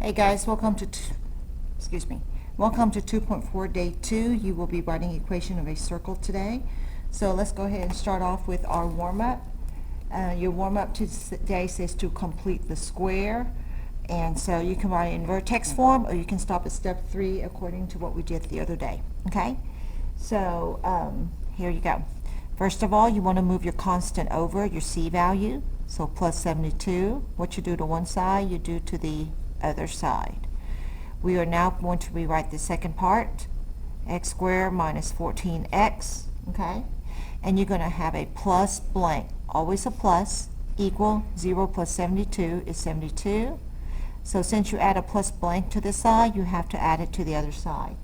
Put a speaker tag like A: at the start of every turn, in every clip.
A: Hey guys, welcome to 2.4 day 2. You will be writing equation of a circle today. So let's go ahead and start off with our warm-up. Your warm-up today says to complete the square. And so you can write it in vertex form, or you can stop at step 3 according to what we did the other day. Okay? So here you go. First of all, you want to move your constant over, your C value. So plus 72. What you do to one side, you do to the other side. We are now going to rewrite the second part, x squared minus 14x, okay? And you're going to have a plus blank, always a plus, equal 0 plus 72 is 72. So since you add a plus blank to this side, you have to add it to the other side.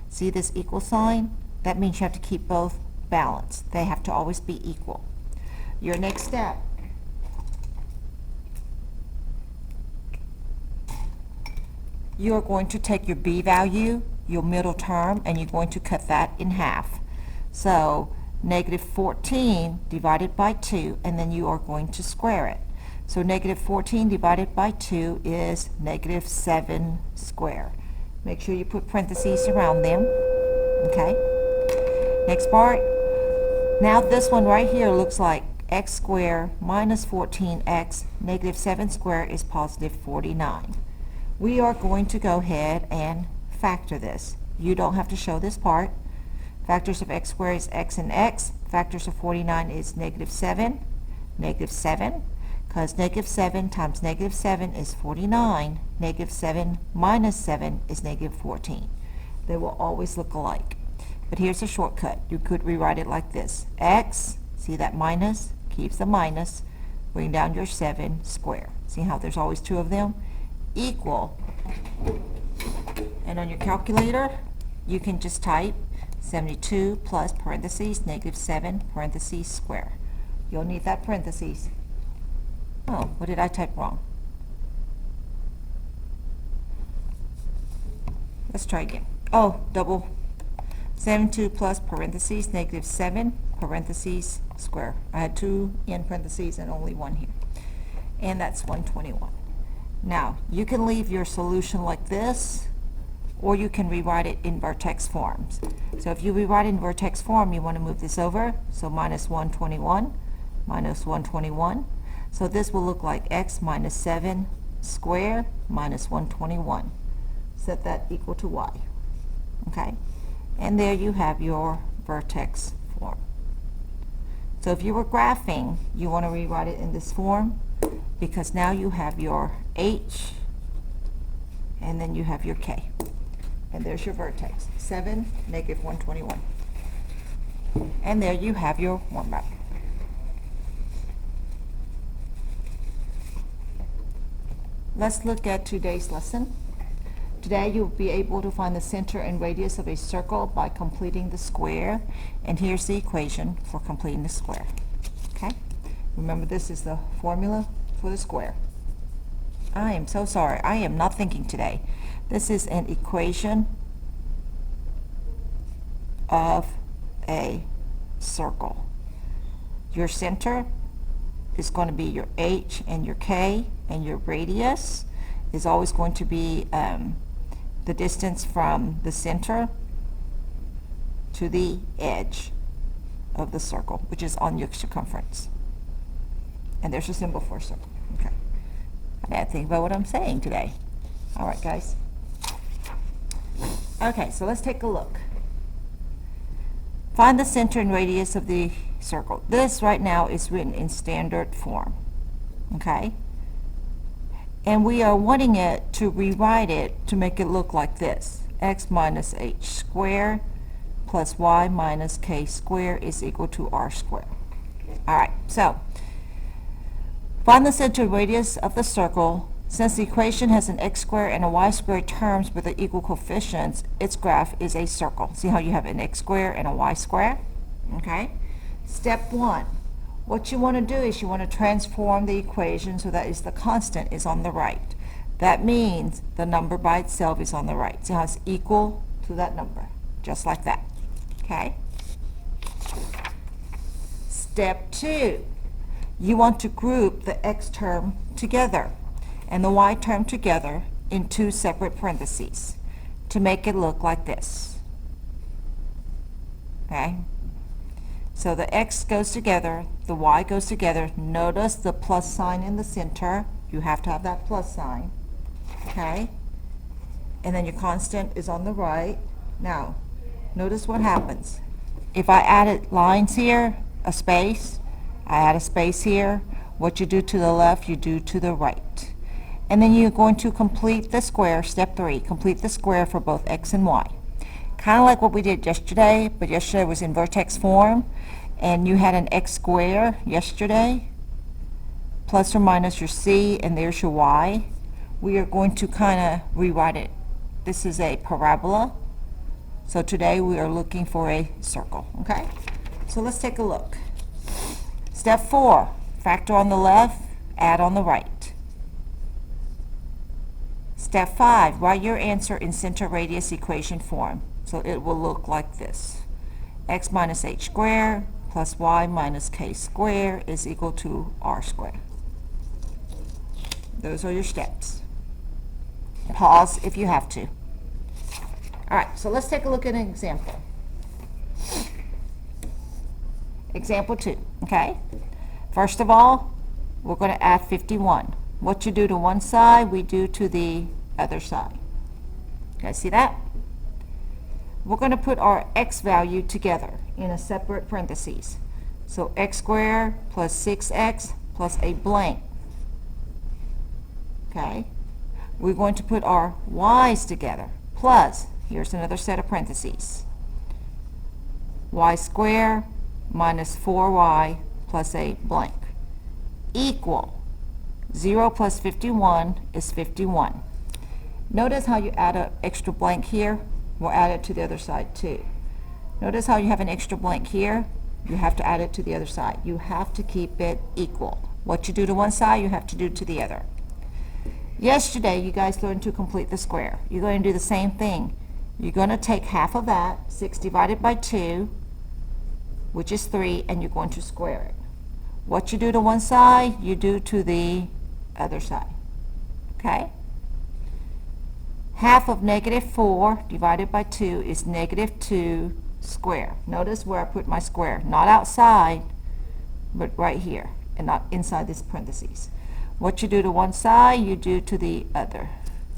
A: See this equal sign? That means you have to keep both balanced. They have to always be equal. Your next step, you are going to take your b value, your middle term, and you're going to cut that in half. So negative 14 divided by 2, and then you are going to square it. So negative 14 divided by 2 is negative 7 squared. Make sure you put parentheses around them. Okay? Next part. Now this one right here looks like x squared minus 14x, negative 7 squared is positive 49. We are going to go ahead and factor this. You don't have to show this part. Factors of x squared is x and x. Factors of 49 is negative 7, because negative 7 times negative 7 is 49. Negative 7 minus 7 is negative 14. They will always look alike. But here's a shortcut. You could rewrite it like this. X, see that minus, keeps the minus, bring down your 7 squared. See how there's always two of them? Equal, and on your calculator you can just type 72 plus parentheses negative 7 parentheses square. You'll need that parentheses. Oh, what did I type wrong? Let's try again. Oh, double 72 plus parentheses negative 7 parentheses square. I had 2 in parentheses and only 1 here, and that's 121. Now, you can leave your solution like this, or you can rewrite it in vertex forms. So if you rewrite it in vertex form, you want to move this over. So minus 121, minus 121. So this will look like x minus 7 squared minus 121. Set that equal to y. Okay? And there you have your vertex form. So if you were graphing, you want to rewrite it in this form, because now you have your h, and then you have your k. And there's your vertex, 7, negative 121. And there you have your warm-up. Let's look at today's lesson. Today you'll be able to find the center and radius of a circle by completing the square. And here's the equation for completing the square. Okay? Remember, this is the formula for the square. I am so sorry. I am not thinking today. This is an equation of a circle. Your center is going to be your h and your k, and your radius is always going to be the distance from the center to the edge of the circle, which is on your circumference. And there's a symbol for a circle. Okay. I gotta think about what I'm saying today. All right, guys. Okay, so let's take a look. Find the center and radius of the circle. This right now is written in standard form. Okay? And we are wanting it to rewrite it to make it look like this. X minus h squared plus y minus k squared is equal to r squared. All right, so find the center and radius of the circle. Since the equation has an x squared and a y squared terms with the equal coefficients, its graph is a circle. See how you have an x squared and a y squared? Okay. Step 1. What you want to do is you want to transform the equation so that is the constant is on the right. That means the number by itself is on the right. See how it's equal to that number, just like that. Okay. Step 2. You want to group the x term together and the y term together in two separate parentheses to make it look like this. Okay? So the x goes together, the y goes together. Notice the plus sign in the center. You have to have that plus sign. Okay? And then your constant is on the right. Now, notice what happens. If I added lines here, a space, I add a space here. What you do to the left, you do to the right. And then you're going to complete the square, step 3, complete the square for both x and y. Kind of like what we did yesterday, but yesterday was in vertex form, and you had an x square yesterday, plus or minus your c, and there's your y. We are going to kind of rewrite it. This is a parabola, so today we are looking for a circle, okay? So let's take a look. Step 4, factor on the left, add on the right. Step 5, write your answer in center radius equation form. So it will look like this. X minus h squared plus y minus k squared is equal to r squared. Those are your steps. Pause if you have to. All right, so let's take a look at an example. Example 2, okay? First of all, we're going to add 51. What you do to one side, we do to the other side. You guys see that? We're going to put our x value together in a separate parentheses. So x squared plus 6x plus a blank. Okay? We're going to put our y's together. Plus, here's another set of parentheses. Y squared minus 4y plus a blank. Equal 0 plus 51 is 51. Notice how you add an extra blank here. We'll add it to the other side too. Notice how you have an extra blank here. You have to add it to the other side. You have to keep it equal. What you do to one side, you have to do to the other. Yesterday, you guys learned to complete the square. You're going to do the same thing. You're going to take half of that, 6 divided by 2, which is 3, and you're going to square it. What you do to one side, you do to the other side. Okay? Half of negative 4 divided by 2 is negative 2 squared. Notice where I put my square. Not outside, but right here, and not inside this parentheses. What you do to one side, you do to the other.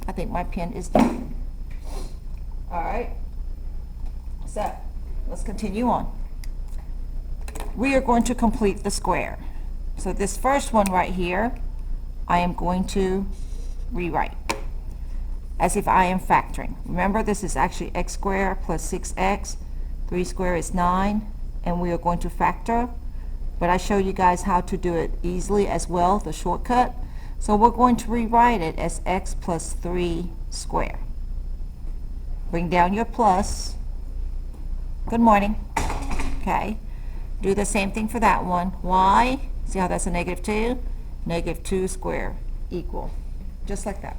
A: I think my pen is done. All right. So, let's continue on. We are going to complete the square. So this first one right here, I am going to rewrite as if I am factoring. Remember, this is actually x squared plus 6x. 3 squared is 9, and we are going to factor. But I show you guys how to do it easily as well, the shortcut. So we're going to rewrite it as x plus 3 squared. Bring down your plus. Good morning. Okay. Do the same thing for that one. Y, see how that's a negative 2? Negative 2 squared equal. Just like that.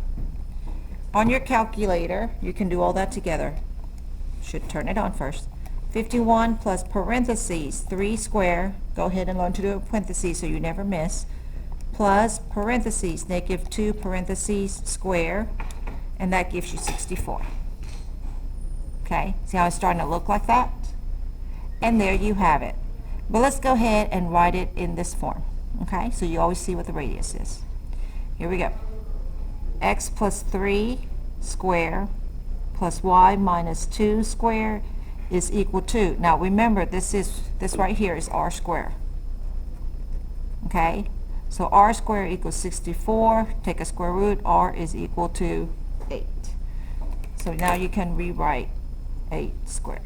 A: On your calculator, you can do all that together. Should turn it on first. 51 plus parentheses 3 squared. Go ahead and learn to do a parentheses so you never miss. Plus parentheses negative 2 parentheses square, and that gives you 64. Okay, see how it's starting to look like that? And there you have it. But let's go ahead and write it in this form. Okay, so you always see what the radius is. Here we go. X plus 3 squared plus y minus 2 squared is equal to, now remember this right here is r squared. Okay, so r squared equals 64. Take a square root, r is equal to 8. So now you can rewrite 8 squared.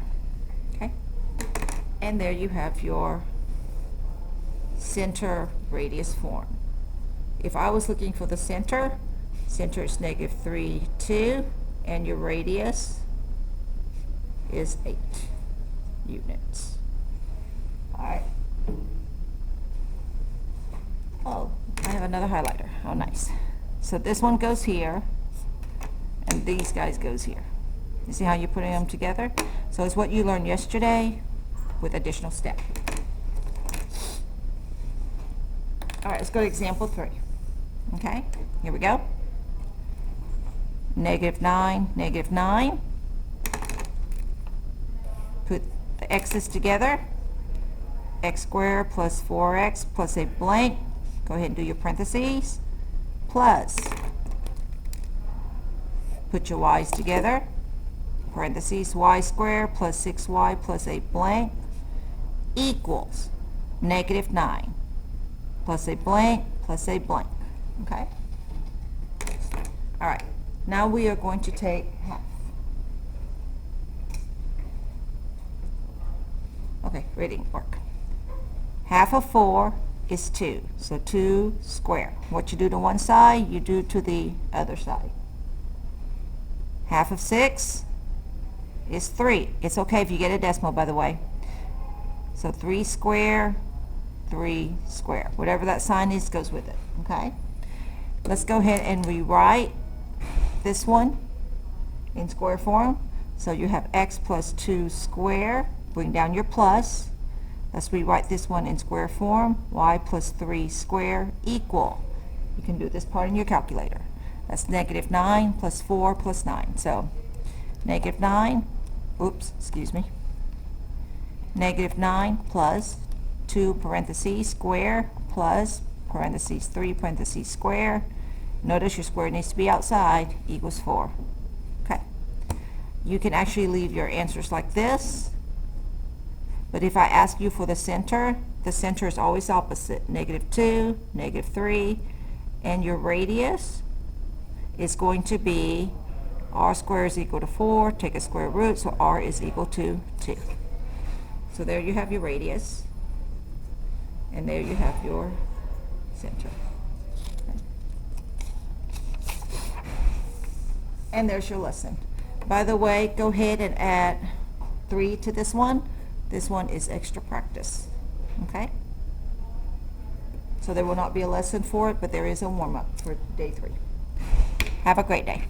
A: Okay, and there you have your center radius form. If I was looking for the center is negative 3, 2, and your radius is 8 units. All right. Oh, I have another highlighter. Oh, nice. So this one goes here, and these guys goes here. You see how you're putting them together? So it's what you learned yesterday with additional step. All right, let's go to example 3. Okay, here we go. negative 9, negative 9. Put the x's together. X squared plus 4x plus a blank. Go ahead and do your parentheses. Plus. Put your y's together. Parentheses y squared plus 6y plus a blank equals negative 9 plus a blank plus a blank. Okay? All right. Now we are going to take half. Okay, reading work. Half of 4 is 2. So 2 squared. What you do to one side, you do to the other side. Half of 6 is 3. It's okay if you get a decimal, by the way. So 3 square, 3 square. Whatever that sign is goes with it. Okay? Let's go ahead and rewrite this one in square form. So you have x plus 2 squared. Bring down your plus. Let's rewrite this one in square form. Y plus 3 squared equal. You can do this part in your calculator. That's negative 9 plus 4 plus 9. So negative 9, oops, excuse me. Negative 9 plus 2 parentheses square plus parentheses 3 parentheses square. Notice your square needs to be outside, equals 4. Okay. You can actually leave your answers like this. But if I ask you for the center is always opposite. Negative 2, negative 3, and your radius is going to be r squared is equal to 4. Take a square root, so r is equal to 2. So there you have your radius, and there you have your center. Okay. And there's your lesson. By the way, go ahead and add 3 to this one. This one is extra practice. Okay? So there will not be a lesson for it, but there is a warm-up for day 3. Have a great day.